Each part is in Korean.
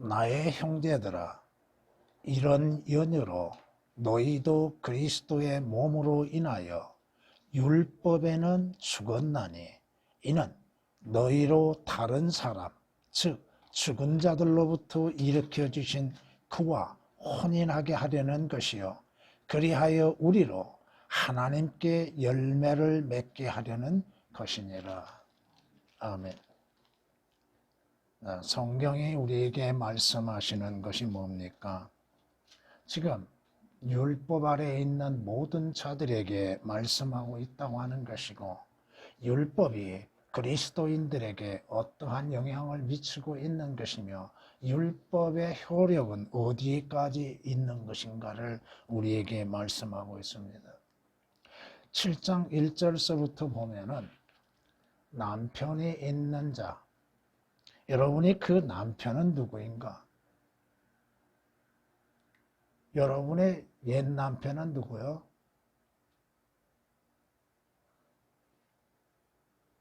나의 형제들아, 이런 연유로 너희도 그리스도의 몸으로 인하여 율법에는 죽었나니 이는 너희로 다른 사람, 즉 죽은 자들로부터 일으켜 주신 그와 혼인하게 하려는 것이요 그리하여 우리로 하나님께 열매를 맺게 하려는 것이니라. 아멘. 성경이 우리에게 말씀하시는 것이 뭡니까? 지금 율법 아래에 있는 모든 자들에게 말씀하고 있다고 하는 것이고, 율법이 그리스도인들에게 어떠한 영향을 미치고 있는 것이며 율법의 효력은 어디까지 있는 것인가를 우리에게 말씀하고 있습니다. 7장 1절서부터 보면은 남편이 있는 자, 여러분이 그 남편은 누구인가? 여러분의 옛 남편은 누구요?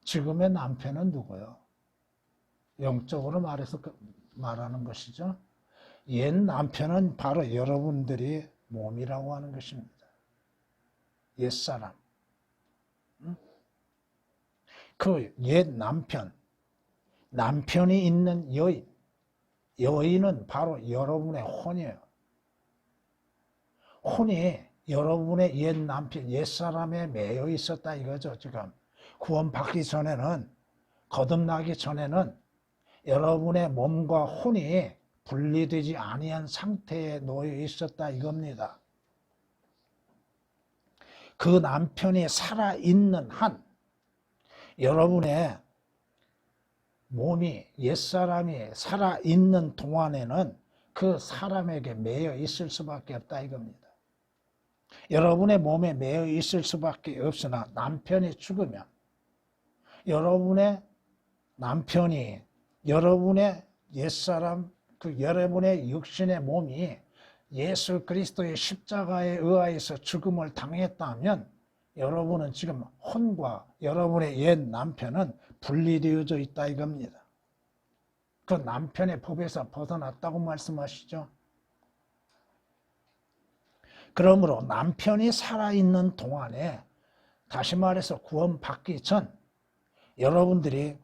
지금의 남편은 누구요? 영적으로 말해서 말하는 것이죠. 옛 남편은 바로 여러분들이 몸이라고 하는 것입니다. 옛사람. 그 옛 남편, 남편이 있는 여인, 여인은 바로 여러분의 혼이에요. 혼이 여러분의 옛 남편, 옛사람에 매여 있었다 이거죠. 지금 구원받기 전에는, 거듭나기 전에는 여러분의 몸과 혼이 분리되지 아니한 상태에 놓여 있었다 이겁니다. 그 남편이 살아있는 한 여러분의 몸이, 옛사람이 살아있는 동안에는 그 사람에게 매여 있을 수밖에 없다 이겁니다. 여러분의 몸에 매여 있을 수밖에 없으나 남편이 죽으면 여러분의 남편이 여러분의 옛사람, 그 여러분의 육신의 몸이 예수 그리스도의 십자가에 의하여서 죽음을 당했다면 여러분은 지금 혼과 여러분의 옛 남편은 분리되어져 있다 이겁니다. 그 남편의 법에서 벗어났다고 말씀하시죠. 그러므로 남편이 살아있는 동안에, 다시 말해서 구원받기 전 여러분들이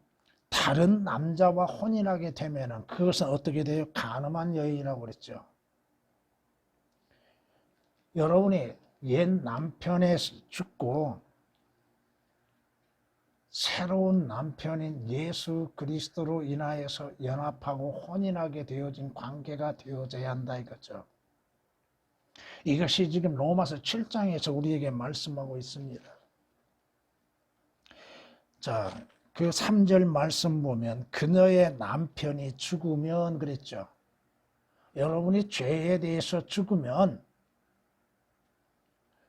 다른 남자와 혼인하게 되면 그것은 어떻게 돼요? 간음한 여인이라고 그랬죠. 여러분이 옛 남편에 죽고 새로운 남편인 예수 그리스도로 인하여서 연합하고 혼인하게 되어진 관계가 되어져야 한다 이거죠. 이것이 지금 로마서 7장에서 우리에게 말씀하고 있습니다. 자, 그 3절 말씀 보면 그녀의 남편이 죽으면 그랬죠. 여러분이 죄에 대해서 죽으면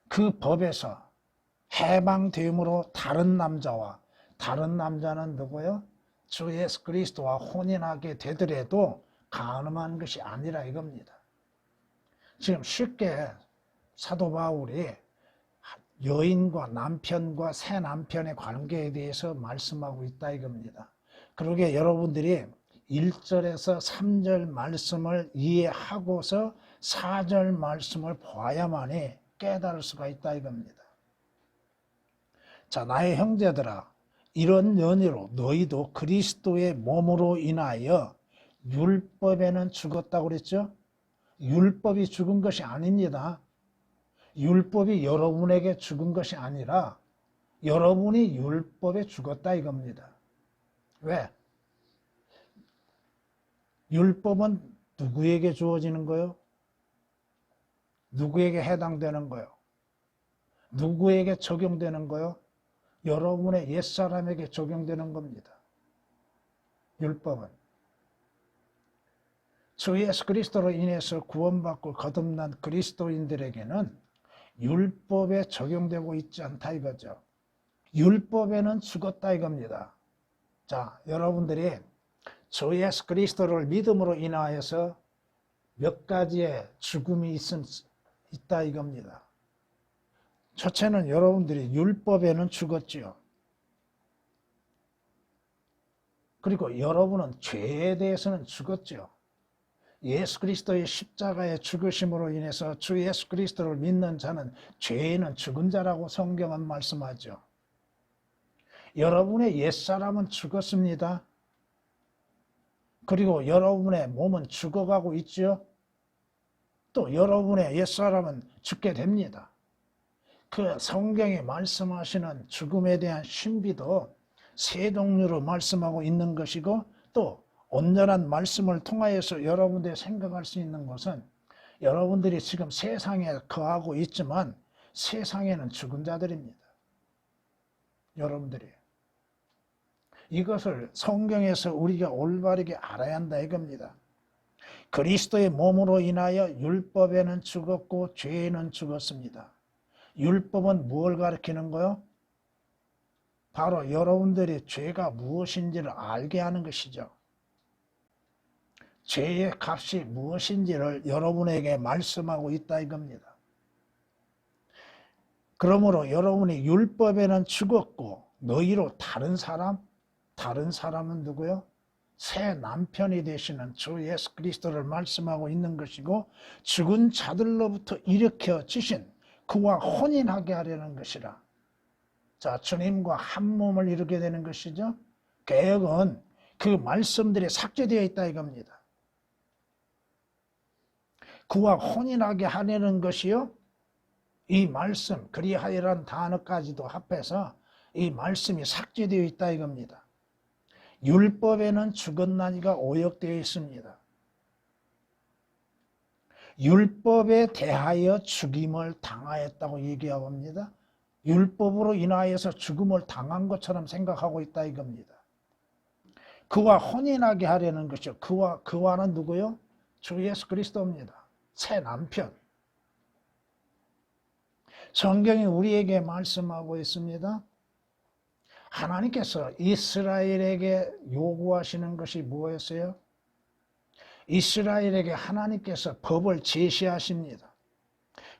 그 법에서 해방됨으로 다른 남자와, 다른 남자는 누구요? 주 예수 그리스도와 혼인하게 되더라도 간음한 것이 아니라 이겁니다. 지금 쉽게 사도 바울이 여인과 남편과 새 남편의 관계에 대해서 말씀하고 있다 이겁니다. 그러게 여러분들이 1절에서 3절 말씀을 이해하고서 4절 말씀을 봐야만이 깨달을 수가 있다 이겁니다. 자, 나의 형제들아, 이런 연유로 너희도 그리스도의 몸으로 인하여 율법에는 죽었다고 그랬죠? 율법이 죽은 것이 아닙니다. 율법이 여러분에게 죽은 것이 아니라 여러분이 율법에 죽었다 이겁니다. 왜? 율법은 누구에게 주어지는 거요? 누구에게 해당되는 거요? 누구에게 적용되는 거요? 여러분의 옛사람에게 적용되는 겁니다. 율법은. 주 예수 그리스도로 인해서 구원받고 거듭난 그리스도인들에게는 율법에 적용되고 있지 않다 이거죠. 율법에는 죽었다 이겁니다. 자, 여러분들이 주 예수 그리스도를 믿음으로 인하여서 몇 가지의 죽음이 있다 이겁니다. 첫째는 여러분들이 율법에는 죽었지요. 그리고 여러분은 죄에 대해서는 죽었지요. 예수 그리스도의 십자가의 죽으심으로 인해서 주 예수 그리스도를 믿는 자는 죄인은 죽은 자라고 성경은 말씀하죠. 여러분의 옛사람은 죽었습니다. 그리고 여러분의 몸은 죽어가고 있죠. 또 여러분의 옛사람은 죽게 됩니다. 그 성경이 말씀하시는 죽음에 대한 신비도 세 종류로 말씀하고 있는 것이고, 또 온전한 말씀을 통하여서 여러분들이 생각할 수 있는 것은, 여러분들이 지금 세상에 거하고 있지만 세상에는 죽은 자들입니다. 여러분들이 이것을 성경에서 우리가 올바르게 알아야 한다 이겁니다. 그리스도의 몸으로 인하여 율법에는 죽었고 죄에는 죽었습니다. 율법은 무엇을 가리키는 거요? 바로 여러분들이 죄가 무엇인지를 알게 하는 것이죠. 죄의 값이 무엇인지를 여러분에게 말씀하고 있다 이겁니다. 그러므로 여러분이 율법에는 죽었고 너희로 다른 사람은 누구요? 새 남편이 되시는 주 예수 그리스도를 말씀하고 있는 것이고, 죽은 자들로부터 일으켜 주신 그와 혼인하게 하려는 것이라. 자, 주님과 한 몸을 이루게 되는 것이죠. 개혁은 그 말씀들이 삭제되어 있다 이겁니다. 그와 혼인하게 하려는 것이요, 이 말씀 그리하여라는 단어까지도 합해서 이 말씀이 삭제되어 있다 이겁니다. 율법에는 죽었나니가 오역되어 있습니다. 율법에 대하여 죽임을 당하였다고 얘기하고 합니다. 율법으로 인하여서 죽음을 당한 것처럼 생각하고 있다 이겁니다. 그와 혼인하게 하려는 것이죠. 그와는 누구요? 주 예수 그리스도입니다. 새 남편. 성경이 우리에게 말씀하고 있습니다. 하나님께서 이스라엘에게 요구하시는 것이 무엇이었어요? 이스라엘에게 하나님께서 법을 제시하십니다.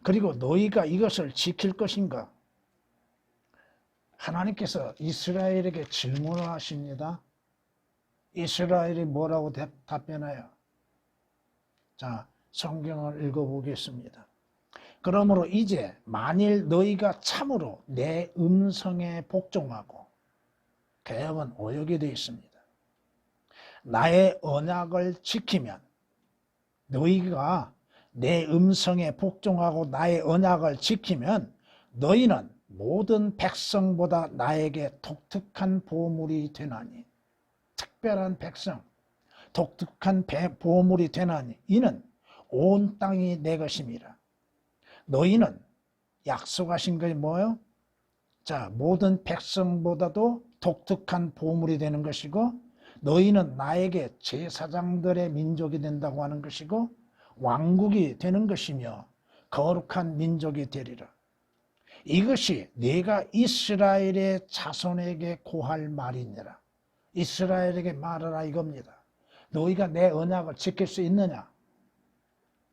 그리고 너희가 이것을 지킬 것인가? 하나님께서 이스라엘에게 질문을 하십니다. 이스라엘이 뭐라고 답변해요? 자, 성경을 읽어보겠습니다. 그러므로 이제 만일 너희가 참으로 내 음성에 복종하고, 개혁은 오역이 되어 있습니다. 나의 언약을 지키면, 너희가 내 음성에 복종하고 나의 언약을 지키면 너희는 모든 백성보다 나에게 독특한 보물이 되나니. 특별한 백성, 독특한 보물이 되나니 이는 온 땅이 내 것임이라. 너희는 약속하신 것이 뭐예요? 자, 모든 백성보다도 독특한 보물이 되는 것이고, 너희는 나에게 제사장들의 민족이 된다고 하는 것이고, 왕국이 되는 것이며 거룩한 민족이 되리라. 이것이 네가 이스라엘의 자손에게 고할 말이니라. 이스라엘에게 말하라 이겁니다. 너희가 내 언약을 지킬 수 있느냐?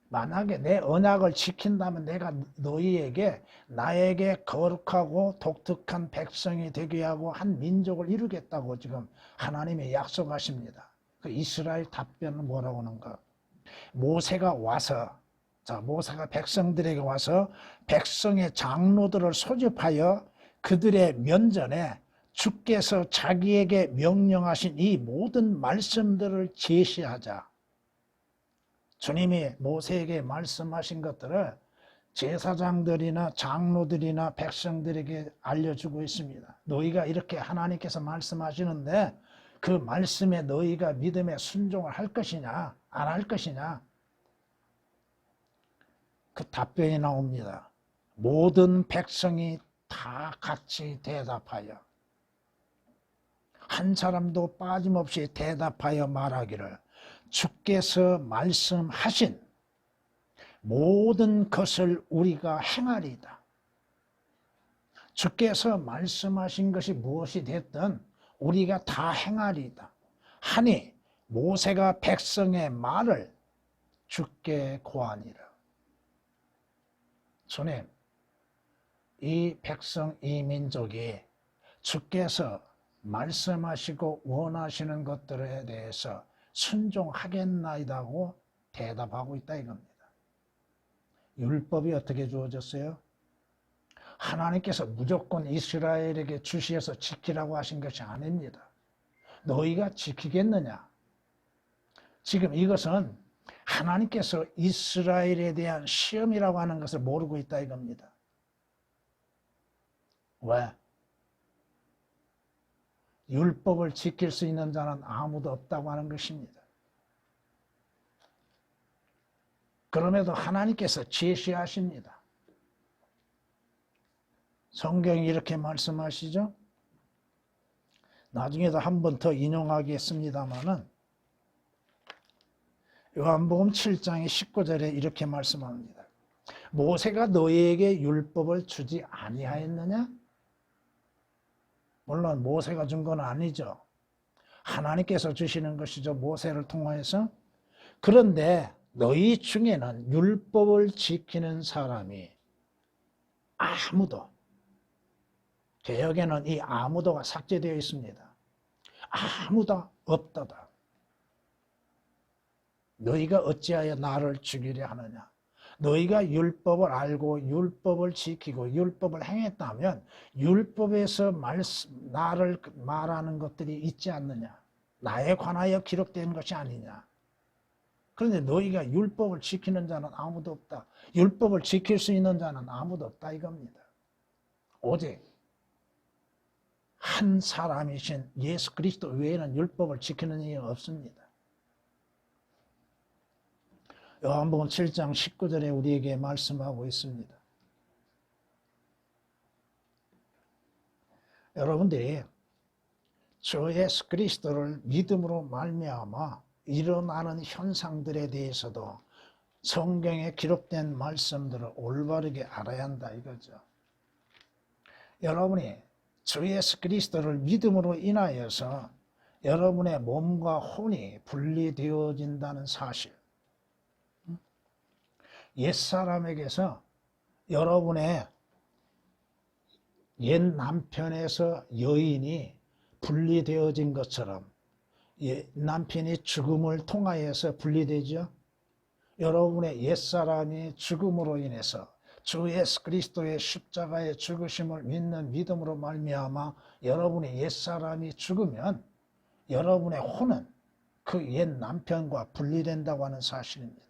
만약에 내 언약을 지킨다면 내가 너희에게 나에게 거룩하고 독특한 백성이 되게 하고 한 민족을 이루겠다고 지금 하나님이 약속하십니다. 그 이스라엘 답변은 뭐라고 하는가? 모세가 와서, 자, 모세가 백성들에게 와서 백성의 장로들을 소집하여 그들의 면전에 주께서 자기에게 명령하신 이 모든 말씀들을 제시하자. 주님이 모세에게 말씀하신 것들을 제사장들이나 장로들이나 백성들에게 알려주고 있습니다. 너희가 이렇게 하나님께서 말씀하시는데 그 말씀에 너희가 믿음에 순종을 할 것이냐 안 할 것이냐, 그 답변이 나옵니다. 모든 백성이 다 같이 대답하여, 한 사람도 빠짐없이 대답하여 말하기를 주께서 말씀하신 모든 것을 우리가 행하리이다. 주께서 말씀하신 것이 무엇이 됐든 우리가 다 행하리이다 하니 모세가 백성의 말을 주께 고하니라. 주님, 이 백성, 이 민족이 주께서 말씀하시고 원하시는 것들에 대해서 순종하겠나이다고 대답하고 있다 이겁니다. 율법이 어떻게 주어졌어요? 하나님께서 무조건 이스라엘에게 주시어서 지키라고 하신 것이 아닙니다. 너희가 지키겠느냐? 지금 이것은 하나님께서 이스라엘에 대한 시험이라고 하는 것을 모르고 있다 이겁니다. 왜? 율법을 지킬 수 있는 자는 아무도 없다고 하는 것입니다. 그럼에도 하나님께서 제시하십니다. 성경이 이렇게 말씀하시죠? 나중에도 한 번 더 인용하겠습니다마는 요한복음 7장의 19절에 이렇게 말씀합니다. 모세가 너희에게 율법을 주지 아니하였느냐? 물론 모세가 준 건 아니죠. 하나님께서 주시는 것이죠. 모세를 통하여서. 그런데 너희 중에는 율법을 지키는 사람이 아무도, 개역에는 이 아무도가 삭제되어 있습니다. 아무도 없다다. 너희가 어찌하여 나를 죽이려 하느냐? 너희가 율법을 알고 율법을 지키고 율법을 행했다면 율법에서 나를 말하는 것들이 있지 않느냐? 나에 관하여 기록된 것이 아니냐? 그런데 너희가 율법을 지키는 자는 아무도 없다. 율법을 지킬 수 있는 자는 아무도 없다 이겁니다. 오직 한 사람이신 예수 그리스도 외에는 율법을 지키는 이가 없습니다. 요한복음 7장 19절에 우리에게 말씀하고 있습니다. 여러분들이 주 예수 그리스도를 믿음으로 말미암아 일어나는 현상들에 대해서도 성경에 기록된 말씀들을 올바르게 알아야 한다 이거죠. 여러분이 주 예수 그리스도를 믿음으로 인하여서 여러분의 몸과 혼이 분리되어진다는 사실, 옛사람에게서 여러분의 옛 남편에서 여인이 분리되어진 것처럼 남편이 죽음을 통하여서 분리되죠. 여러분의 옛사람이 죽음으로 인해서 주 예수 그리스도의 십자가의 죽으심을 믿는 믿음으로 말미암아 여러분의 옛사람이 죽으면 여러분의 혼은 그 옛 남편과 분리된다고 하는 사실입니다.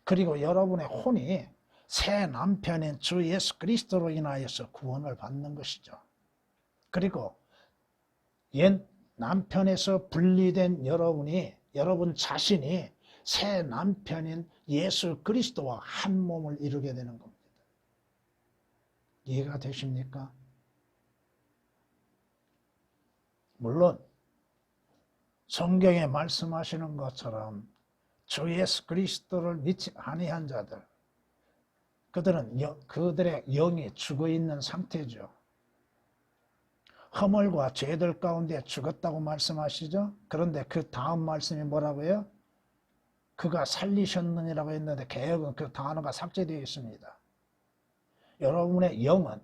그리고 여러분의 혼이 새 남편인 주 예수 그리스도로 인하여서 구원을 받는 것이죠. 그리고 옛 남편에서 분리된 여러분 자신이 새 남편인 예수 그리스도와 한 몸을 이루게 되는 겁니다. 이해가 되십니까? 물론 성경에 말씀하시는 것처럼 주 예수 그리스도를 믿지 아니한 자들, 그들의 영이 죽어있는 상태죠. 허물과 죄들 가운데 죽었다고 말씀하시죠. 그런데 그 다음 말씀이 뭐라고요? 그가 살리셨느니라고 했는데 개역은 그 단어가 삭제되어 있습니다. 여러분의 영은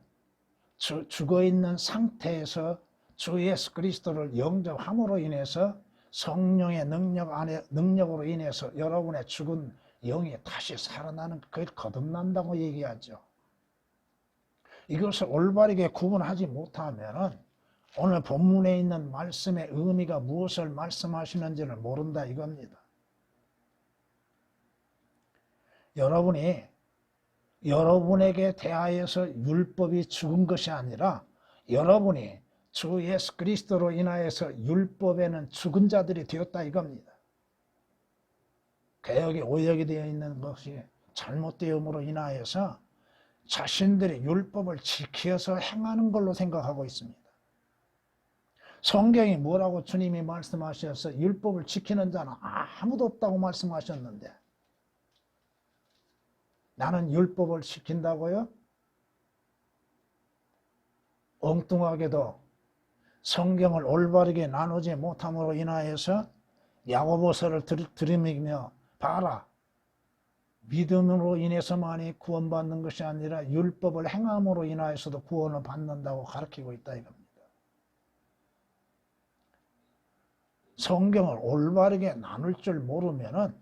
죽어있는 상태에서 주 예수 그리스도를 영접함으로 인해서 성령의 능력으로 인해서 여러분의 죽은 영이 다시 살아나는, 그걸 거듭난다고 얘기하죠. 이것을 올바르게 구분하지 못하면 오늘 본문에 있는 말씀의 의미가 무엇을 말씀하시는지를 모른다 이겁니다. 여러분이 여러분에게 대하여서 율법이 죽은 것이 아니라 여러분이 주 예수 그리스도로 인하여서 율법에는 죽은 자들이 되었다 이겁니다. 개역이 오역이 되어 있는 것이 잘못되음으로 인하여서 자신들이 율법을 지켜서 행하는 걸로 생각하고 있습니다. 성경이 뭐라고 주님이 말씀하셔서 율법을 지키는 자는 아무도 없다고 말씀하셨는데 나는 율법을 지킨다고요? 엉뚱하게도 성경을 올바르게 나누지 못함으로 인하여서 야고보서를 들이미며 봐라, 믿음으로 인해서만이 구원받는 것이 아니라 율법을 행함으로 인하여서도 구원을 받는다고 가르치고 있다 이겁니다. 성경을 올바르게 나눌 줄 모르면은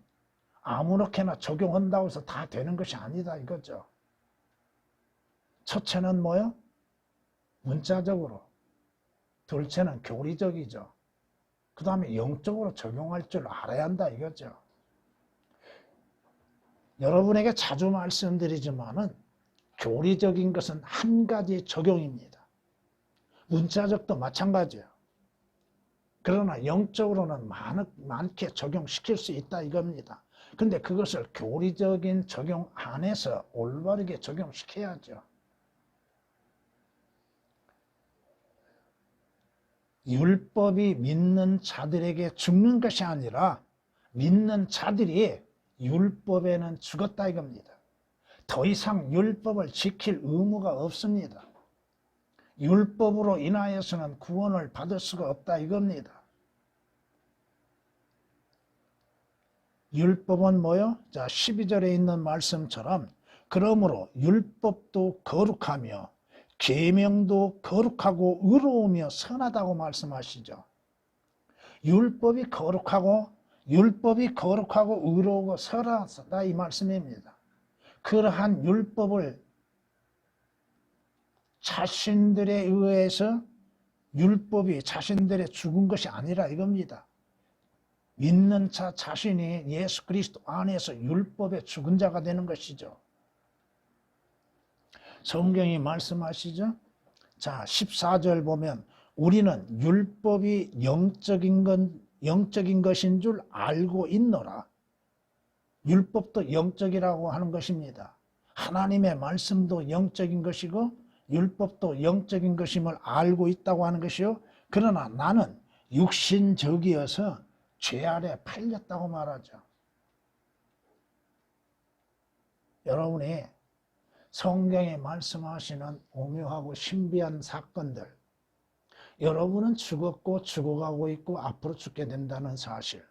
아무렇게나 적용한다고 해서 다 되는 것이 아니다 이거죠. 첫째는 뭐요? 문자적으로. 둘째는 교리적이죠. 그 다음에 영적으로 적용할 줄 알아야 한다 이거죠. 여러분에게 자주 말씀드리지만은 교리적인 것은 한 가지 적용입니다. 문자적도 마찬가지예요. 그러나 영적으로는 많게 적용시킬 수 있다 이겁니다. 근데 그것을 교리적인 적용 안에서 올바르게 적용시켜야죠. 율법이 믿는 자들에게 죽는 것이 아니라 믿는 자들이 율법에는 죽었다 이겁니다. 더 이상 율법을 지킬 의무가 없습니다. 율법으로 인하여서는 구원을 받을 수가 없다 이겁니다. 율법은 뭐요? 자, 12절에 있는 말씀처럼 그러므로 율법도 거룩하며 계명도 거룩하고 의로우며 선하다고 말씀하시죠. 율법이 거룩하고 의로우고 선하다 이 말씀입니다. 그러한 율법을 자신들에 의해서 율법이 자신들의 죽은 것이 아니라 이겁니다. 믿는 자 자신이 예수 그리스도 안에서 율법의 죽은 자가 되는 것이죠. 성경이 말씀하시죠. 자, 14절 보면 우리는 율법이 영적인 것인 줄 알고 있노라. 율법도 영적이라고 하는 것입니다. 하나님의 말씀도 영적인 것이고 율법도 영적인 것임을 알고 있다고 하는 것이요. 그러나 나는 육신적이어서 죄 아래 팔렸다고 말하죠. 여러분이 성경에 말씀하시는 오묘하고 신비한 사건들, 여러분은 죽었고 죽어가고 있고 앞으로 죽게 된다는 사실,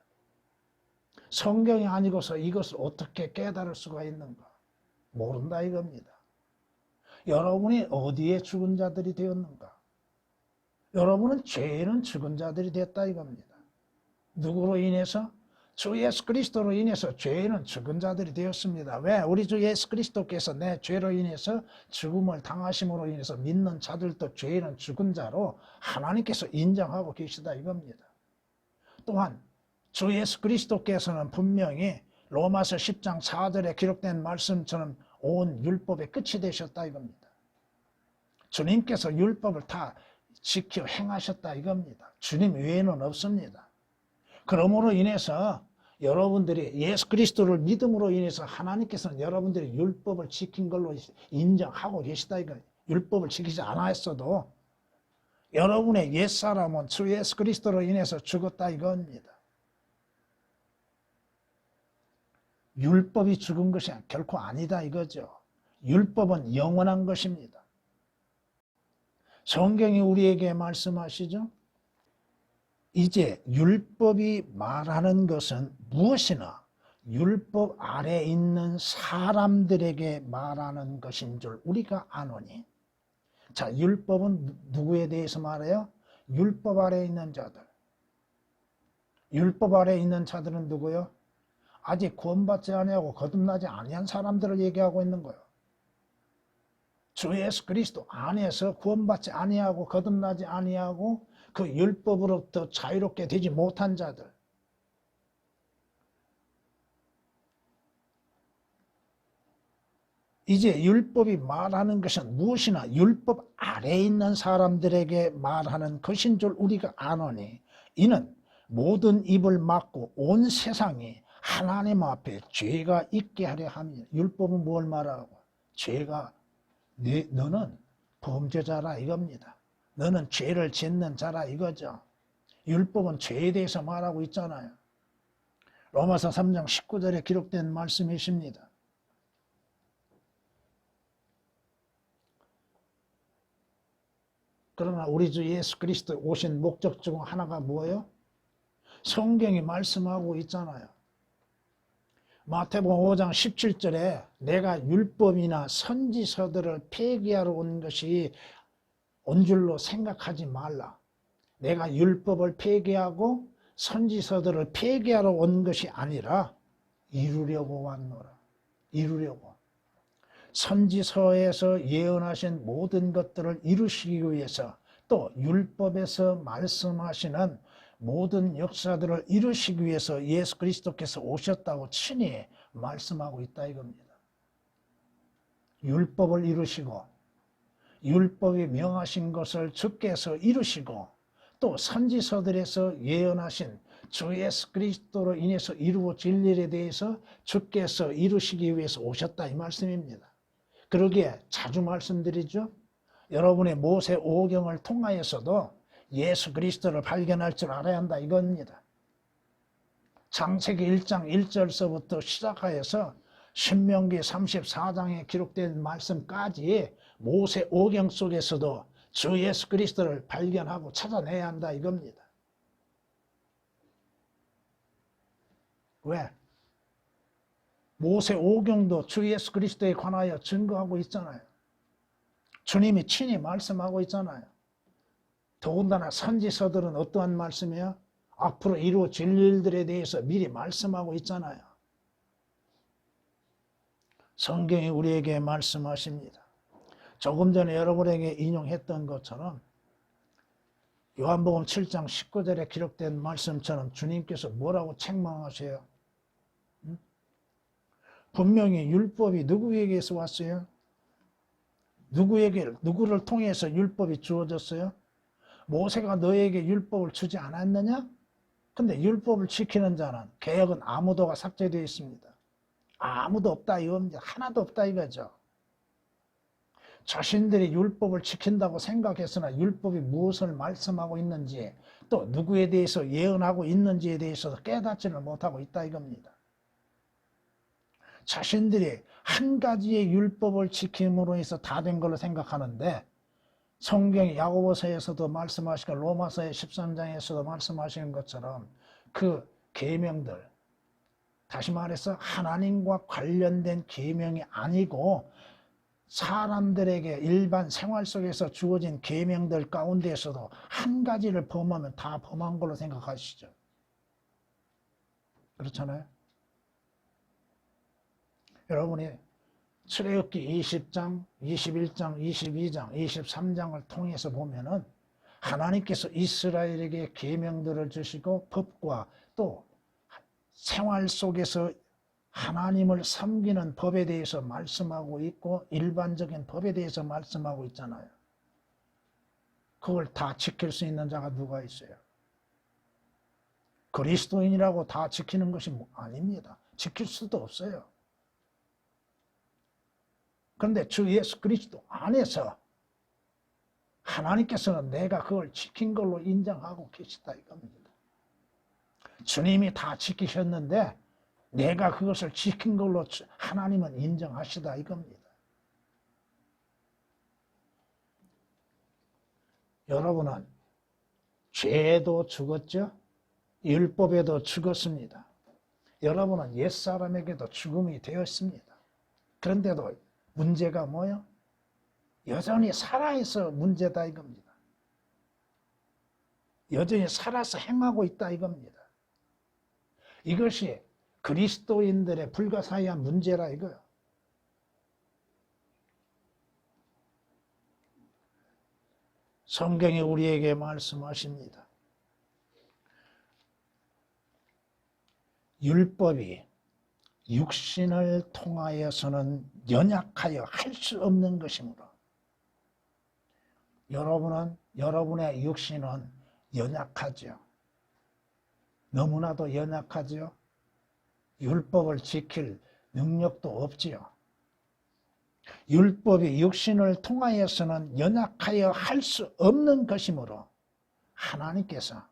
성경이 아니고서 이것을 어떻게 깨달을 수가 있는가? 모른다 이겁니다. 여러분이 어디에 죽은 자들이 되었는가? 여러분은 죄에는 죽은 자들이 됐다 이겁니다. 누구로 인해서? 주 예수 그리스도로 인해서 죄에는 죽은 자들이 되었습니다. 왜? 우리 주 예수 그리스도께서 내 죄로 인해서 죽음을 당하심으로 인해서 믿는 자들도 죄에는 죽은 자로 하나님께서 인정하고 계시다 이겁니다. 또한 주 예수 그리스도께서는 분명히 로마서 10장 4절에 기록된 말씀처럼 온 율법의 끝이 되셨다 이겁니다. 주님께서 율법을 다 지켜 행하셨다 이겁니다. 주님 외에는 없습니다. 그러므로 인해서 여러분들이 예수 그리스도를 믿음으로 인해서 하나님께서는 여러분들이 율법을 지킨 걸로 인정하고 계시다 이거. 율법을 지키지 않았어도 여러분의 옛사람은 주 예수 그리스도로 인해서 죽었다 이겁니다. 율법이 죽은 것이 결코 아니다 이거죠. 율법은 영원한 것입니다. 성경이 우리에게 말씀하시죠. 이제 율법이 말하는 것은 무엇이나 율법 아래 있는 사람들에게 말하는 것인 줄 우리가 아노니. 자, 율법은 누구에 대해서 말해요? 율법 아래 있는 자들. 율법 아래 있는 자들은 누구요? 아직 구원받지 아니하고 거듭나지 아니한 사람들을 얘기하고 있는 거예요. 주 예수 그리스도 안에서 구원받지 아니하고 거듭나지 아니하고 그 율법으로부터 자유롭게 되지 못한 자들. 이제 율법이 말하는 것은 무엇이나 율법 아래에 있는 사람들에게 말하는 것인 줄 우리가 아노니 이는 모든 입을 막고 온 세상이 하나님 앞에 죄가 있게 하려 함이라. 율법은 뭘 말하고? 죄가 너는 범죄자라 이겁니다. 너는 죄를 짓는 자라 이거죠. 율법은 죄에 대해서 말하고 있잖아요. 로마서 3장 19절에 기록된 말씀이십니다. 그러나 우리 주 예수 그리스도 오신 목적 중 하나가 뭐예요? 성경이 말씀하고 있잖아요. 마태복음 5장 17절에 내가 율법이나 선지서들을 폐기하러 온 것이 온 줄로 생각하지 말라. 내가 율법을 폐기하고 선지서들을 폐기하러 온 것이 아니라 이루려고 왔노라. 이루려고. 선지서에서 예언하신 모든 것들을 이루시기 위해서, 또 율법에서 말씀하시는 모든 역사들을 이루시기 위해서 예수 그리스도께서 오셨다고 친히 말씀하고 있다 이겁니다. 율법을 이루시고 율법이 명하신 것을 주께서 이루시고, 또 선지서들에서 예언하신 주 예수 그리스도로 인해서 이루어질 일에 대해서 주께서 이루시기 위해서 오셨다 이 말씀입니다. 그러기에 자주 말씀드리죠. 여러분의 모세 오경을 통하여서도 예수 그리스도를 발견할 줄 알아야 한다 이겁니다. 창세기 1장 1절서부터 시작하여서 신명기 34장에 기록된 말씀까지 모세 오경 속에서도 주 예수 그리스도를 발견하고 찾아내야 한다 이겁니다. 왜? 모세 오경도 주 예수 그리스도에 관하여 증거하고 있잖아요. 주님이 친히 말씀하고 있잖아요. 더군다나 선지서들은 어떠한 말씀이에요? 앞으로 이루어질 일들에 대해서 미리 말씀하고 있잖아요. 성경이 우리에게 말씀하십니다. 조금 전에 여러분에게 인용했던 것처럼 요한복음 7장 19절에 기록된 말씀처럼 주님께서 뭐라고 책망하세요? 분명히 율법이 누구에게서 왔어요? 누구를 통해서 율법이 주어졌어요? 모세가 너에게 율법을 주지 않았느냐? 근데 율법을 지키는 자는, 개역은 아무도가 삭제되어 있습니다. 아무도 없다 이겁니다. 하나도 없다 이거죠. 자신들이 율법을 지킨다고 생각했으나 율법이 무엇을 말씀하고 있는지, 또 누구에 대해서 예언하고 있는지에 대해서 깨닫지를 못하고 있다 이겁니다. 자신들이 한 가지의 율법을 지킴으로 해서 다 된 걸로 생각하는데, 성경의 야고보서에서도 말씀하시고 로마서의 13장에서도 말씀하시는 것처럼 그 계명들, 다시 말해서 하나님과 관련된 계명이 아니고 사람들에게 일반 생활 속에서 주어진 계명들 가운데에서도 한 가지를 범하면 다 범한 걸로 생각하시죠. 그렇잖아요. 여러분이 출애굽기 20장, 21장, 22장, 23장을 통해서 보면은 하나님께서 이스라엘에게 계명들을 주시고 법과 또 생활 속에서 하나님을 섬기는 법에 대해서 말씀하고 있고 일반적인 법에 대해서 말씀하고 있잖아요. 그걸 다 지킬 수 있는 자가 누가 있어요? 그리스도인이라고 다 지키는 것이 아닙니다. 지킬 수도 없어요. 그런데 주 예수 그리스도 안에서 하나님께서는 내가 그걸 지킨 걸로 인정하고 계시다 이겁니다. 주님이 다 지키셨는데 내가 그것을 지킨 걸로 하나님은 인정하시다 이겁니다. 여러분은 죄도 죽었죠? 율법에도 죽었습니다. 여러분은 옛사람에게도 죽음이 되었습니다. 그런데도 문제가 뭐예요? 여전히 살아있어 문제다 이겁니다. 여전히 살아서 행하고 있다 이겁니다. 이것이 그리스도인들의 불가사의한 문제라 이거예요. 성경이 우리에게 말씀하십니다. 율법이 육신을 통하여서는 연약하여 할 수 없는 것이므로 여러분의 육신은 연약하죠. 너무나도 연약하죠. 율법을 지킬 능력도 없지요. 율법이 육신을 통하여서는 연약하여 할 수 없는 것이므로 하나님께서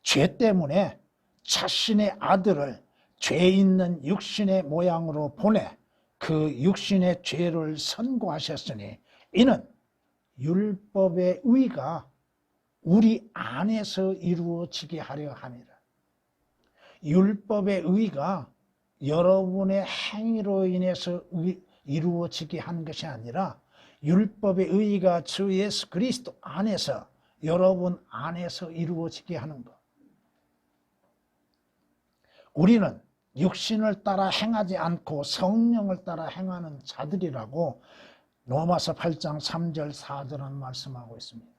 죄 때문에 자신의 아들을 죄 있는 육신의 모양으로 보내 그 육신의 죄를 선고하셨으니 이는 율법의 의가 우리 안에서 이루어지게 하려 함이라. 율법의 의가 여러분의 행위로 인해서 이루어지게 한 것이 아니라 율법의 의가 주 예수 그리스도 안에서 여러분 안에서 이루어지게 하는 것. 우리는 육신을 따라 행하지 않고 성령을 따라 행하는 자들이라고 로마서 8장 3절 4절은 말씀하고 있습니다.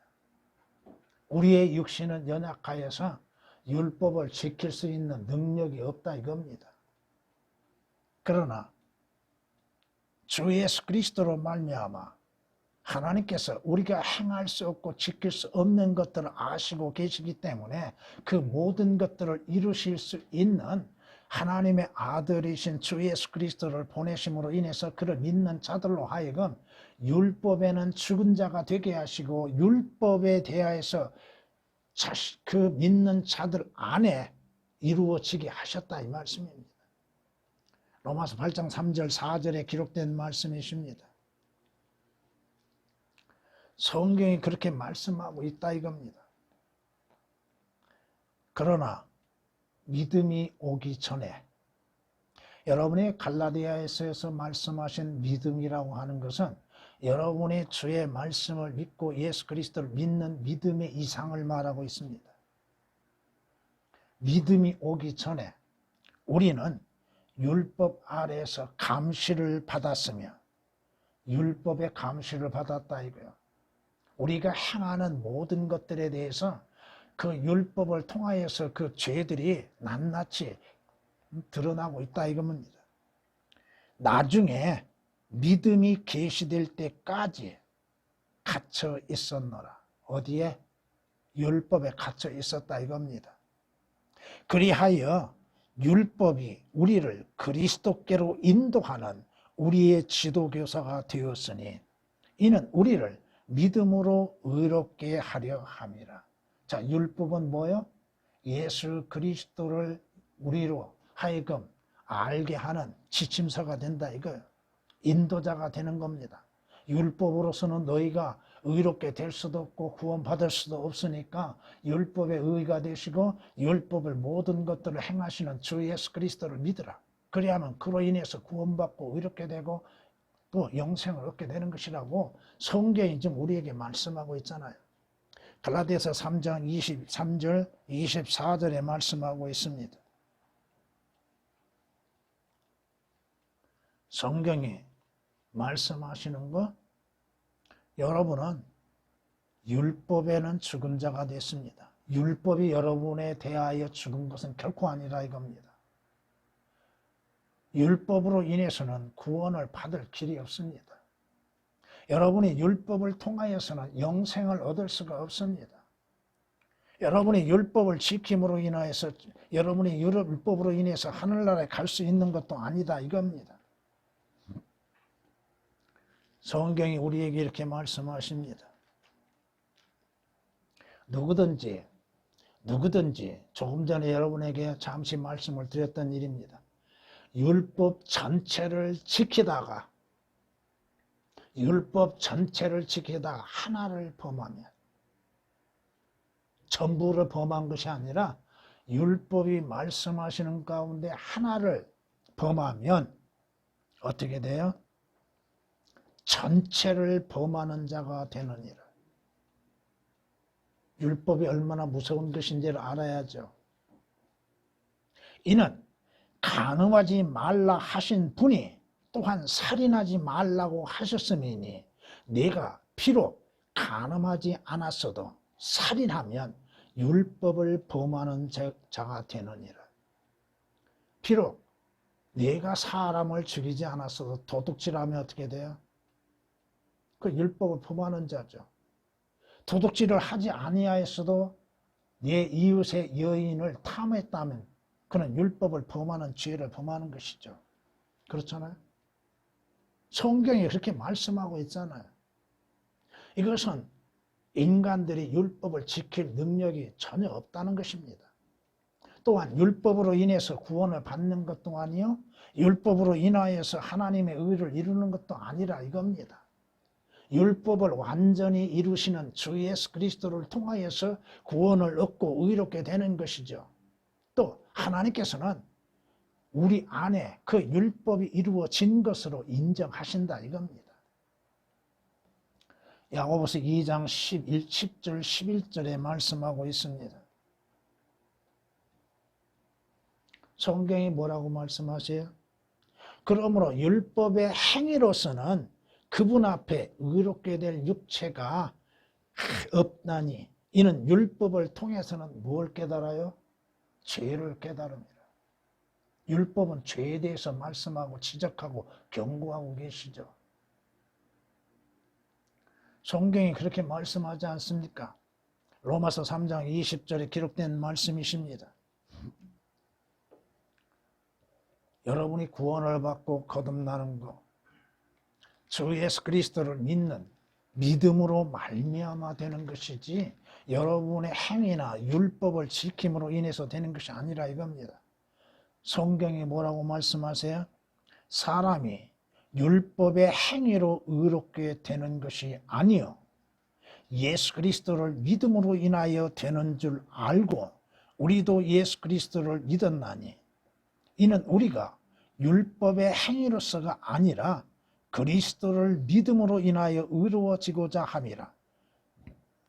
우리의 육신은 연약하여서 율법을 지킬 수 있는 능력이 없다 이겁니다. 그러나 주 예수 그리스도로 말미암아 하나님께서 우리가 행할 수 없고 지킬 수 없는 것들을 아시고 계시기 때문에 그 모든 것들을 이루실 수 있는 하나님의 아들이신 주 예수 그리스도를 보내심으로 인해서 그를 믿는 자들로 하여금 율법에는 죽은 자가 되게 하시고 율법에 대하여서 그 믿는 자들 안에 이루어지게 하셨다 이 말씀입니다. 로마서 8장 3절 4절에 기록된 말씀이십니다. 성경이 그렇게 말씀하고 있다 이겁니다. 그러나 믿음이 오기 전에 여러분이 갈라디아에서 말씀하신 믿음이라고 하는 것은 여러분이 주의 말씀을 믿고 예수 그리스도를 믿는 믿음의 이상을 말하고 있습니다. 믿음이 오기 전에 우리는 율법 아래에서 감시를 받았으며 율법의 감시를 받았다 이거예요. 우리가 행하는 모든 것들에 대해서 그 율법을 통하여서 그 죄들이 낱낱이 드러나고 있다 이겁니다. 나중에 믿음이 계시될 때까지 갇혀 있었노라. 어디에? 율법에 갇혀 있었다 이겁니다. 그리하여 율법이 우리를 그리스도께로 인도하는 우리의 지도교사가 되었으니 이는 우리를 믿음으로 의롭게 하려 함이라. 자, 율법은 뭐요? 예수 그리스도를 우리로 하여금 알게 하는 지침서가 된다 이거예요. 인도자가 되는 겁니다. 율법으로서는 너희가 의롭게 될 수도 없고 구원받을 수도 없으니까 율법의 의가 되시고 율법을 모든 것들을 행하시는 주 예수 그리스도를 믿으라. 그리하면 그로 인해서 구원받고 의롭게 되고 또 영생을 얻게 되는 것이라고 성경이 지금 우리에게 말씀하고 있잖아요. 갈라디아서 3장 23절 24절에 말씀하고 있습니다. 성경이 말씀하시는 거 여러분은 율법에는 죽은 자가 됐습니다. 율법이 여러분에 대하여 죽은 것은 결코 아니라 이겁니다. 율법으로 인해서는 구원을 받을 길이 없습니다. 여러분이 율법을 통하여서는 영생을 얻을 수가 없습니다. 여러분이 율법을 지킴으로 인하여서 여러분이 율법으로 인해서 하늘나라에 갈 수 있는 것도 아니다 이겁니다. 성경이 우리에게 이렇게 말씀하십니다. 누구든지 조금 전에 여러분에게 잠시 말씀을 드렸던 일입니다. 율법 전체를 지키다가 하나를 범하면 전부를 범한 것이 아니라 율법이 말씀하시는 가운데 하나를 범하면 어떻게 돼요? 전체를 범하는 자가 되느니라. 율법이 얼마나 무서운 것인지를 알아야죠. 이는 간음하지 말라 하신 분이 또한 살인하지 말라고 하셨음이니 네가 비록 간음하지 않았어도 살인하면 율법을 범하는 자가 되느니라. 비록 네가 사람을 죽이지 않았어도 도둑질하면 어떻게 돼요? 그 율법을 범하는 자죠. 도둑질을 하지 아니하였어도 네 이웃의 여인을 탐했다면 그는 율법을 범하는 죄를 범하는 것이죠. 그렇잖아요. 성경이 그렇게 말씀하고 있잖아요. 이것은 인간들이 율법을 지킬 능력이 전혀 없다는 것입니다. 또한 율법으로 인해서 구원을 받는 것도 아니요 율법으로 인하여서 하나님의 의를 이루는 것도 아니라 이겁니다. 율법을 완전히 이루시는 주 예수 그리스도를 통하여서 구원을 얻고 의롭게 되는 것이죠. 또 하나님께서는 우리 안에 그 율법이 이루어진 것으로 인정하신다 이겁니다. 야고보서 2장 10절 11절에 말씀하고 있습니다. 성경이 뭐라고 말씀하세요? 그러므로 율법의 행위로서는 그분 앞에 의롭게 될 육체가 없나니 이는 율법을 통해서는 뭘 깨달아요? 죄를 깨달습니다. 율법은 죄에 대해서 말씀하고 지적하고 경고하고 계시죠. 성경이 그렇게 말씀하지 않습니까? 로마서 3장 20절에 기록된 말씀이십니다. 여러분이 구원을 받고 거듭나는 것, 주 예수 그리스도를 믿는 믿음으로 말미암아 되는 것이지 여러분의 행위나 율법을 지킴으로 인해서 되는 것이 아니라 이겁니다. 성경이 뭐라고 말씀하세요? 사람이 율법의 행위로 의롭게 되는 것이 아니요 예수 그리스도를 믿음으로 인하여 되는 줄 알고 우리도 예수 그리스도를 믿었나니 이는 우리가 율법의 행위로서가 아니라 그리스도를 믿음으로 인하여 의로워지고자 함이라.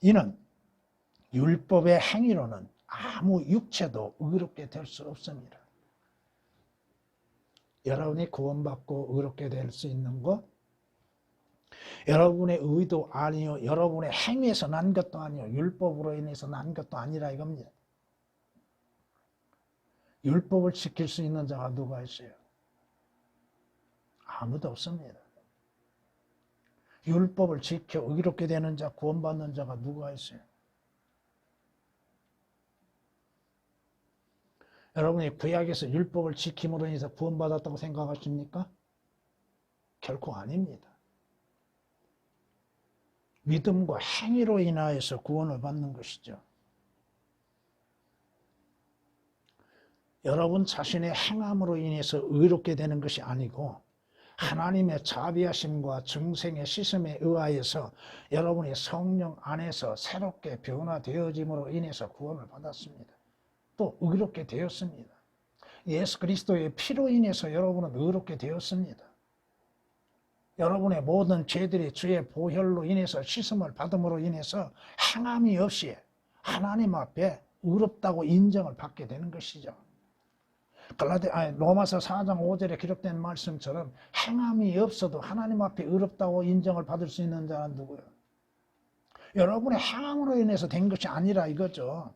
이는 율법의 행위로는 아무 육체도 의롭게 될 수 없습니다. 여러분이 구원받고 의롭게 될 수 있는 것, 여러분의 의도 아니요, 여러분의 행위에서 난 것도 아니요, 율법으로 인해서 난 것도 아니라 이겁니다. 율법을 지킬 수 있는 자가 누가 있어요? 아무도 없습니다. 율법을 지켜 의롭게 되는 자, 구원받는 자가 누가 있어요? 여러분이 구약에서 율법을 지킴으로 인해서 구원받았다고 생각하십니까? 결코 아닙니다. 믿음과 행위로 인하여서 구원을 받는 것이죠. 여러분 자신의 행함으로 인해서 의롭게 되는 것이 아니고 하나님의 자비하심과 중생의 씻음에 의하여서 여러분이 성령 안에서 새롭게 변화되어짐으로 인해서 구원을 받았습니다. 또 의롭게 되었습니다. 예수 그리스도의 피로 인해서 여러분은 의롭게 되었습니다. 여러분의 모든 죄들이 주의 보혈로 인해서 씻음을 받음으로 인해서 행함이 없이 하나님 앞에 의롭다고 인정을 받게 되는 것이죠. 로마서 4장 5절에 기록된 말씀처럼 행함이 없어도 하나님 앞에 의롭다고 인정을 받을 수 있는 자는 누구예요? 여러분의 행함으로 인해서 된 것이 아니라 이거죠.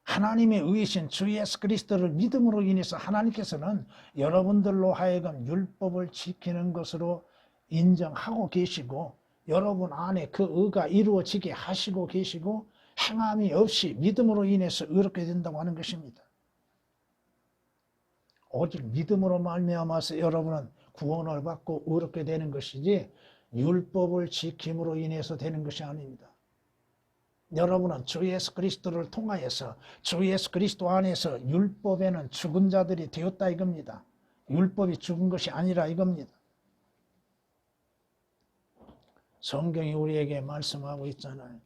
하나님의 의이신 주 예수 그리스도를 믿음으로 인해서 하나님께서는 여러분들로 하여금 율법을 지키는 것으로 인정하고 계시고 여러분 안에 그 의가 이루어지게 하시고 계시고 행함이 없이 믿음으로 인해서 의롭게 된다고 하는 것입니다. 오직 믿음으로 말미암아서 여러분은 구원을 받고 의롭게 되는 것이지 율법을 지킴으로 인해서 되는 것이 아닙니다. 여러분은 주 예수 그리스도를 통하여서 주 예수 그리스도 안에서 율법에는 죽은 자들이 되었다 이겁니다. 율법이 죽은 것이 아니라 이겁니다. 성경이 우리에게 말씀하고 있잖아요.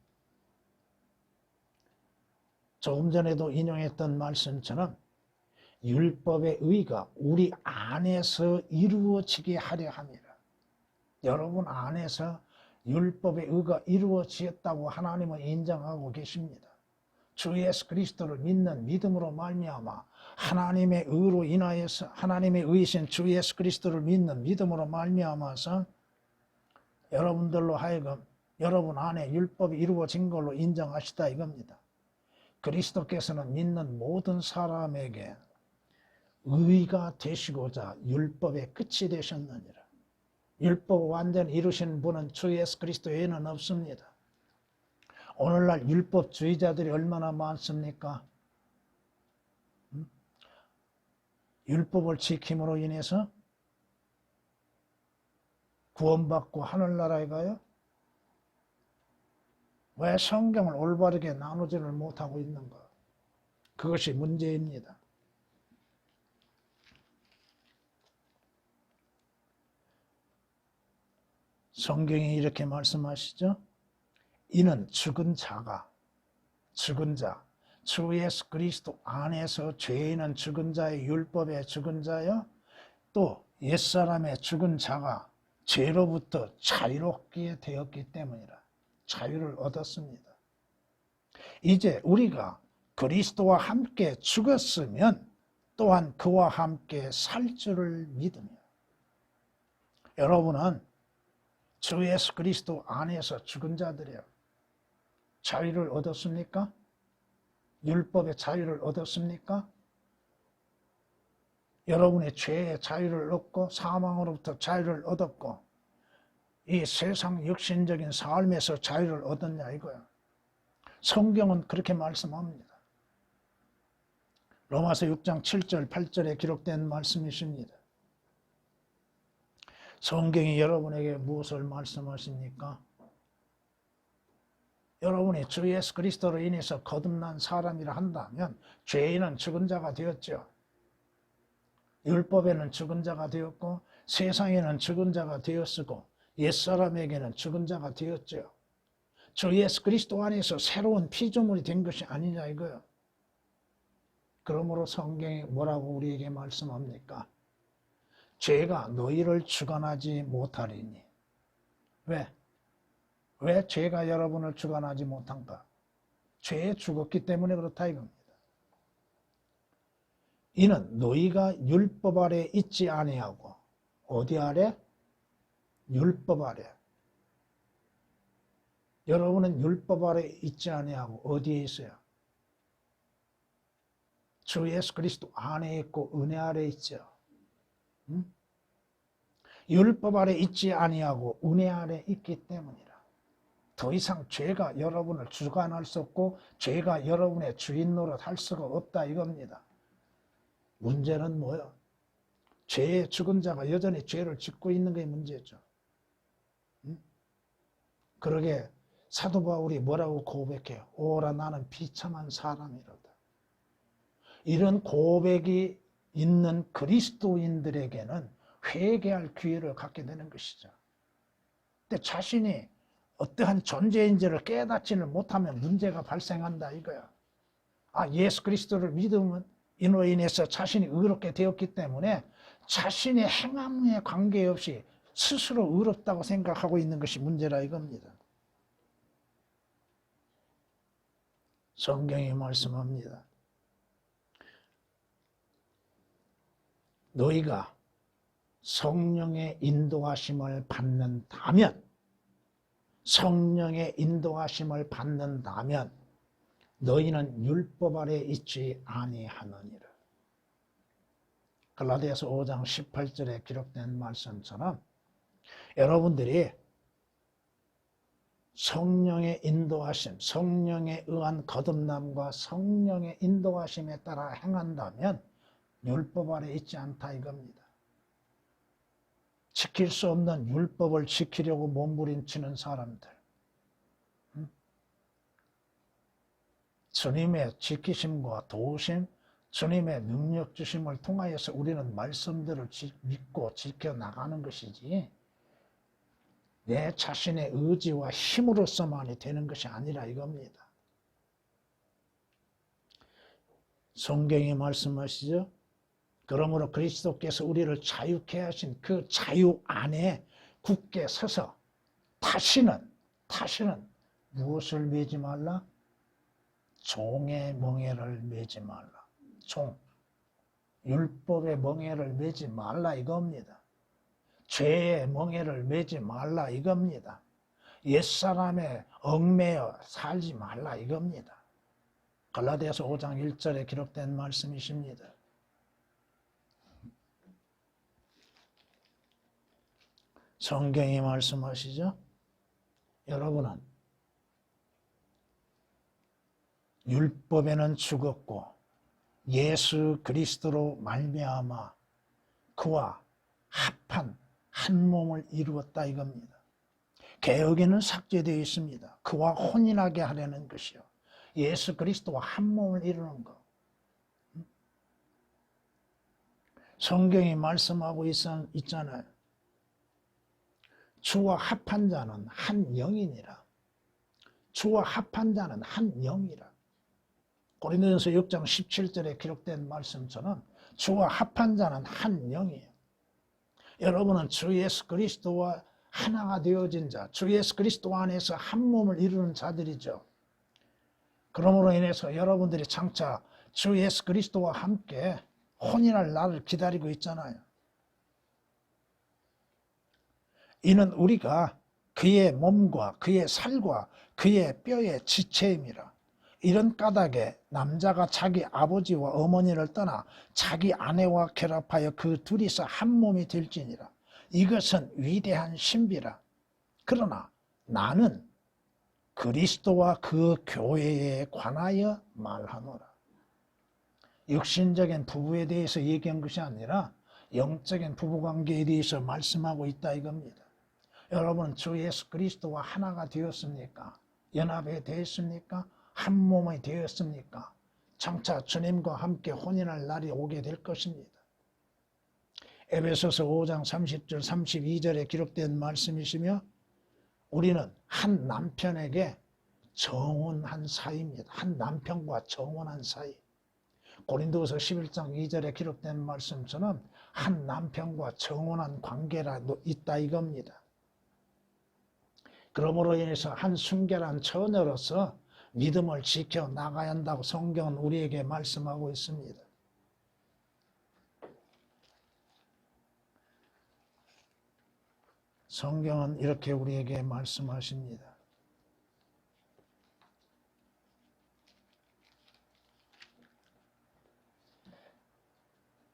조금 전에도 인용했던 말씀처럼 율법의 의가 우리 안에서 이루어지게 하려 함이라. 여러분 안에서 율법의 의가 이루어지었다고 하나님은 인정하고 계십니다. 주 예수 그리스도를 믿는 믿음으로 말미암아 하나님의 의로 인하여서 하나님의 의이신 주 예수 그리스도를 믿는 믿음으로 말미암아서 여러분들로 하여금 여러분 안에 율법이 이루어진 걸로 인정하시다 이겁니다. 그리스도께서는 믿는 모든 사람에게 의가 되시고자 율법의 끝이 되셨느니라. 율법을 완전히 이루신 분은 주 예수 그리스도 외에는 없습니다. 오늘날 율법주의자들이 얼마나 많습니까? 율법을 지킴으로 인해서 구원받고 하늘나라에 가요? 왜 성경을 올바르게 나누지를 못하고 있는가? 그것이 문제입니다. 성경이 이렇게 말씀하시죠. 이는 죽은 자, 주 예수 그리스도 안에서 죄인은 죽은 자의 율법의 죽은 자여 또 옛사람의 죽은 자가 죄로부터 자유롭게 되었기 때문이라. 자유를 얻었습니다. 이제 우리가 그리스도와 함께 죽었으면 또한 그와 함께 살 줄을 믿으며. 여러분은 주 예수 그리스도 안에서 죽은 자들이요. 자유를 얻었습니까? 율법의 자유를 얻었습니까? 여러분의 죄의 자유를 얻고 사망으로부터 자유를 얻었고 이 세상 육신적인 삶에서 자유를 얻었냐 이거야. 성경은 그렇게 말씀합니다. 로마서 6장 7절 8절에 기록된 말씀이십니다. 성경이 여러분에게 무엇을 말씀하십니까? 여러분이 주 예수 그리스도로 인해서 거듭난 사람이라 한다면 죄인은 죽은 자가 되었죠. 율법에는 죽은 자가 되었고 세상에는 죽은 자가 되었고 옛사람에게는 죽은 자가 되었죠. 주 예수 그리스도 안에서 새로운 피조물이 된 것이 아니냐 이거요. 그러므로 성경이 뭐라고 우리에게 말씀합니까? 죄가 너희를 주관하지 못하리니. 왜? 왜 죄가 여러분을 주관하지 못한가? 죄에 죽었기 때문에 그렇다 이겁니다. 이는 너희가 율법 아래 있지 아니하고 어디 아래? 율법 아래. 여러분은 율법 아래 있지 아니하고 어디에 있어요? 주 예수 그리스도 안에 있고 은혜 아래 있죠. 응? 율법 아래 있지 아니하고 은혜 아래 있기 때문이라. 더 이상 죄가 여러분을 주관할 수 없고 죄가 여러분의 주인 노릇 할 수가 없다 이겁니다. 문제는 뭐예요? 죄의 죽은 자가 여전히 죄를 짓고 있는 게 문제죠. 응? 그러게 사도 바울이 뭐라고 고백해요? 오라 나는 비참한 사람이로다. 이런 고백이 있는 그리스도인들에게는 회개할 기회를 갖게 되는 것이죠. 근데 자신이 어떠한 존재인지를 깨닫지를 못하면 문제가 발생한다 이거야. 예수 그리스도를 믿으면 이로 인해서 자신이 의롭게 되었기 때문에 자신의 행함에 관계없이 스스로 의롭다고 생각하고 있는 것이 문제라 이겁니다. 성경이 말씀합니다. 너희가 성령의 인도하심을 받는다면 성령의 인도하심을 받는다면 너희는 율법 아래 있지 아니하느니라. 갈라디아서 5장 18절에 기록된 말씀처럼 여러분들이 성령의 인도하심, 성령에 의한 거듭남과 성령의 인도하심에 따라 행한다면 율법 아래 있지 않다 이겁니다. 지킬 수 없는 율법을 지키려고 몸부림치는 사람들, 주님의 지키심과 도우심, 주님의 능력 주심을 통하여서 우리는 말씀들을 믿고 지켜나가는 것이지 내 자신의 의지와 힘으로서만이 되는 것이 아니라 이겁니다. 성경이 말씀하시죠. 그러므로 그리스도께서 우리를 자유케 하신 그 자유 안에 굳게 서서 다시는 무엇을 매지 말라? 종의 멍에를 매지 말라. 종. 율법의 멍에를 매지 말라 이겁니다. 죄의 멍에를 매지 말라 이겁니다. 옛사람에 얽매여 살지 말라 이겁니다. 갈라디아서 5장 1절에 기록된 말씀이십니다. 성경이 말씀하시죠. 여러분은 율법에는 죽었고 예수 그리스도로 말미암아 그와 합한 한 몸을 이루었다 이겁니다. 개역에는 삭제되어 있습니다. 그와 혼인하게 하려는 것이요. 예수 그리스도와 한 몸을 이루는 것. 성경이 말씀하고 있잖아요. 주와 합한 자는 한 영이니라. 주와 합한 자는 한 영이라. 고린도전서 6장 17절에 기록된 말씀처럼 주와 합한 자는 한 영이에요. 여러분은 주 예수 그리스도와 하나가 되어진 자, 주 예수 그리스도 안에서 한 몸을 이루는 자들이죠. 그러므로 인해서 여러분들이 장차 주 예수 그리스도와 함께 혼인할 날을 기다리고 있잖아요. 이는 우리가 그의 몸과 그의 살과 그의 뼈의 지체임이라. 이런 까닭에 남자가 자기 아버지와 어머니를 떠나 자기 아내와 결합하여 그 둘이서 한 몸이 될지니라. 이것은 위대한 신비라. 그러나 나는 그리스도와 그 교회에 관하여 말하노라. 육신적인 부부에 대해서 얘기한 것이 아니라 영적인 부부관계에 대해서 말씀하고 있다 이겁니다. 여러분은 주 예수 그리스도와 하나가 되었습니까? 연합이 되었습니까? 한 몸이 되었습니까? 장차 주님과 함께 혼인할 날이 오게 될 것입니다. 에베소서 5장 30절 32절에 기록된 말씀이시며 우리는 한 남편에게 정혼한 사이입니다. 한 남편과 정혼한 사이. 고린도서 11장 2절에 기록된 말씀처럼 한 남편과 정혼한 관계라 있다 이겁니다. 그러므로 인해서 한 순결한 처녀로서 믿음을 지켜 나가야 한다고 성경은 우리에게 말씀하고 있습니다. 성경은 이렇게 우리에게 말씀하십니다.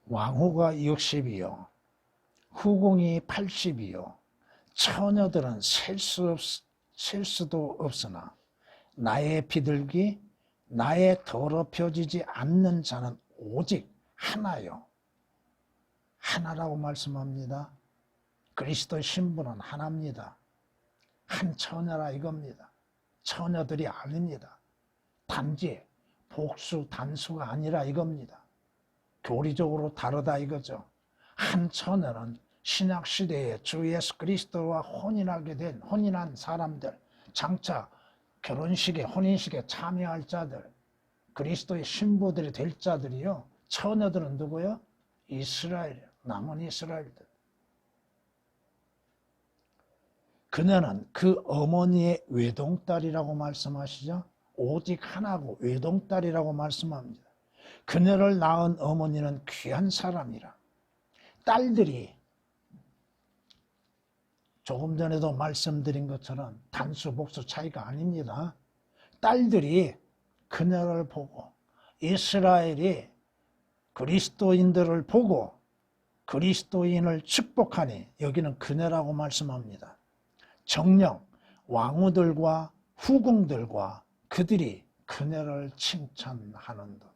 왕후가 60이요 후궁이 80이요 처녀들은 셀 수도 없으나 나의 비둘기 나의 더럽혀지지 않는 자는 오직 하나요. 하나라고 말씀합니다. 그리스도의 신부는 하나입니다. 한 처녀라 이겁니다. 처녀들이 아닙니다. 단지 복수 단수가 아니라 이겁니다. 교리적으로 다르다 이거죠. 한 처녀는 신약시대에 주 예수 그리스도와 혼인한 사람들, 장차 결혼식에 혼인식에 참여할 자들, 그리스도의 신부들이 될 자들이요. 처녀들은 누구요? 이스라엘, 남은 이스라엘들. 그녀는 그 어머니의 외동딸이라고 말씀하시죠. 오직 하나고 외동딸이라고 말씀합니다. 그녀를 낳은 어머니는 귀한 사람이라. 딸들이 조금 전에도 말씀드린 것처럼 단수 복수 차이가 아닙니다. 딸들이 그녀를 보고 이스라엘이 그리스도인들을 보고 그리스도인을 축복하니 여기는 그녀라고 말씀합니다. 정녕 왕후들과 후궁들과 그들이 그녀를 칭찬하는도다.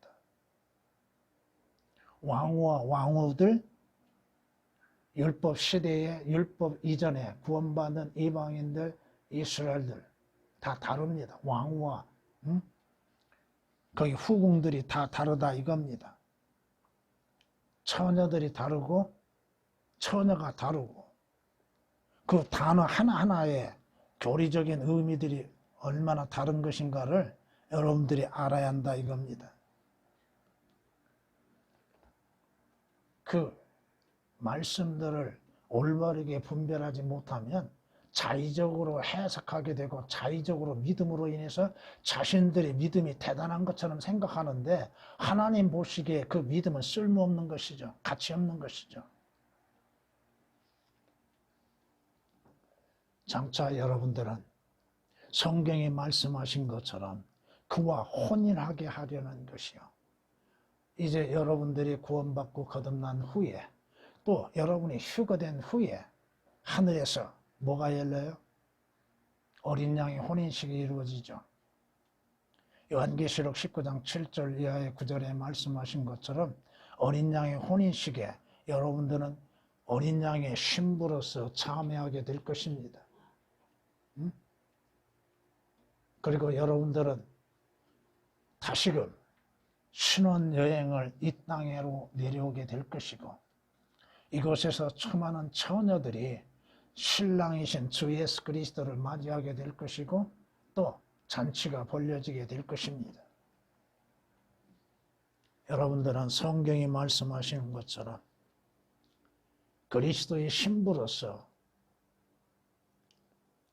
왕후와 왕후들, 율법 시대에 율법 이전에 구원받은 이방인들, 이스라엘들 다 다릅니다. 왕후와 거기 후궁들이 다 다르다 이겁니다. 처녀들이 다르고 처녀가 다르고 그 단어 하나하나의 교리적인 의미들이 얼마나 다른 것인가를 여러분들이 알아야 한다 이겁니다. 그 말씀들을 올바르게 분별하지 못하면 자의적으로 해석하게 되고 자의적으로 믿음으로 인해서 자신들의 믿음이 대단한 것처럼 생각하는데 하나님 보시기에 그 믿음은 쓸모없는 것이죠. 가치 없는 것이죠. 장차 여러분들은 성경이 말씀하신 것처럼 그와 혼인하게 하려는 것이요. 이제 여러분들이 구원받고 거듭난 후에 또 여러분이 휴거된 후에 하늘에서 뭐가 열려요? 어린 양의 혼인식이 이루어지죠. 요한계시록 19장 7절 이하의 9절에 말씀하신 것처럼 어린 양의 혼인식에 여러분들은 어린 양의 신부로서 참여하게 될 것입니다. 그리고 여러분들은 다시금 신혼여행을 이 땅으로 내려오게 될 것이고 이곳에서 수많은 처녀들이 신랑이신 주 예수 그리스도를 맞이하게 될 것이고 또 잔치가 벌려지게 될 것입니다. 여러분들은 성경이 말씀하시는 것처럼 그리스도의 신부로서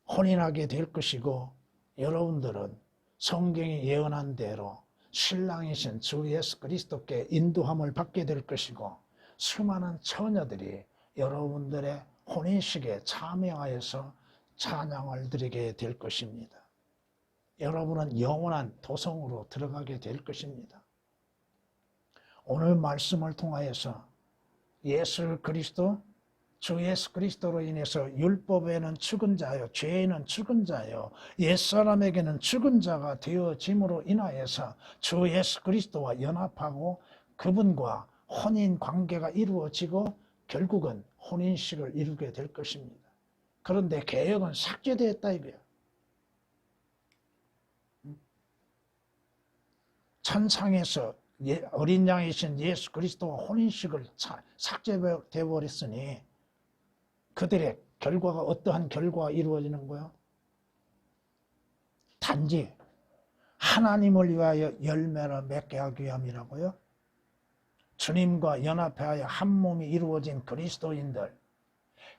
혼인하게 될 것이고 여러분들은 성경이 예언한 대로 신랑이신 주 예수 그리스도께 인도함을 받게 될 것이고 수많은 처녀들이 여러분들의 혼인식에 참여하여서 찬양을 드리게 될 것입니다. 여러분은 영원한 도성으로 들어가게 될 것입니다. 오늘 말씀을 통하여서 예수 그리스도, 주 예수 그리스도로 인해서 율법에는 죽은 자요, 죄에는 죽은 자요, 옛사람에게는 죽은 자가 되어짐으로 인하여서 주 예수 그리스도와 연합하고 그분과 혼인 관계가 이루어지고 결국은 혼인식을 이루게 될 것입니다. 그런데 개혁은 삭제되었다 이거예요. 천상에서 어린 양이신 예수 그리스도와 혼인식을 삭제되어 버렸으니 그들의 결과가 어떠한 결과가 이루어지는 거예요? 단지 하나님을 위하여 열매를 맺게 하기 위함이라고요. 주님과 연합하여 한 몸이 이루어진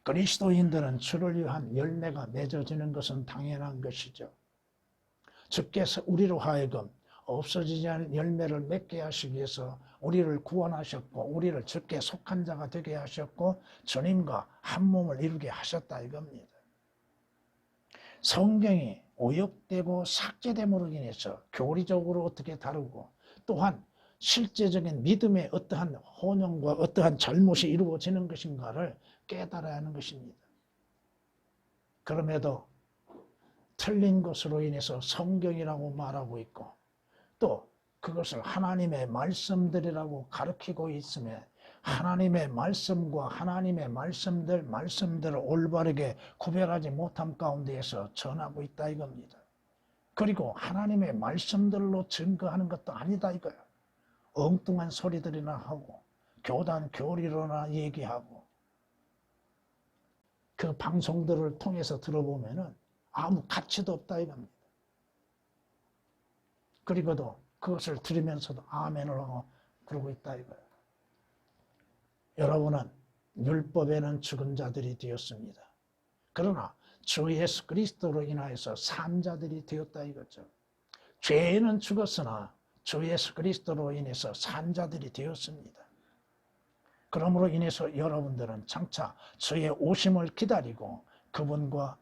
그리스도인들은 주를 위한 열매가 맺어지는 것은 당연한 것이죠. 주께서 우리로 하여금 없어지지 않은 열매를 맺게 하시기 위해서 우리를 구원하셨고 우리를 주께 속한 자가 되게 하셨고 주님과 한 몸을 이루게 하셨다 이겁니다. 성경이 오역되고 삭제됨으로 인해서 교리적으로 어떻게 다루고 또한 실제적인 믿음의 어떠한 혼용과 어떠한 잘못이 이루어지는 것인가를 깨달아야 하는 것입니다. 그럼에도 틀린 것으로 인해서 성경이라고 말하고 있고 또 그것을 하나님의 말씀들이라고 가르치고 있으며 하나님의 말씀과 하나님의 말씀들을 올바르게 구별하지 못함 가운데에서 전하고 있다 이겁니다. 그리고 하나님의 말씀들로 증거하는 것도 아니다 이거예요. 엉뚱한 소리들이나 하고 교단 교리로나 얘기하고 그 방송들을 통해서 들어보면은 아무 가치도 없다 이겁니다. 그리고도 그것을 들으면서도 아멘을 하고 그러고 있다 이거예요. 여러분은 율법에는 죽은 자들이 되었습니다. 그러나 주 예수 그리스도로 인하여서 산 자들이 되었다 이거죠. 죄에는 죽었으나 주 예수 그리스도로 인해서 산 자들이 되었습니다. 그러므로 인해서 여러분들은 장차 주의 오심을 기다리고 그분과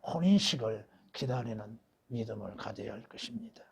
혼인식을 기다리는 믿음을 가져야 할 것입니다.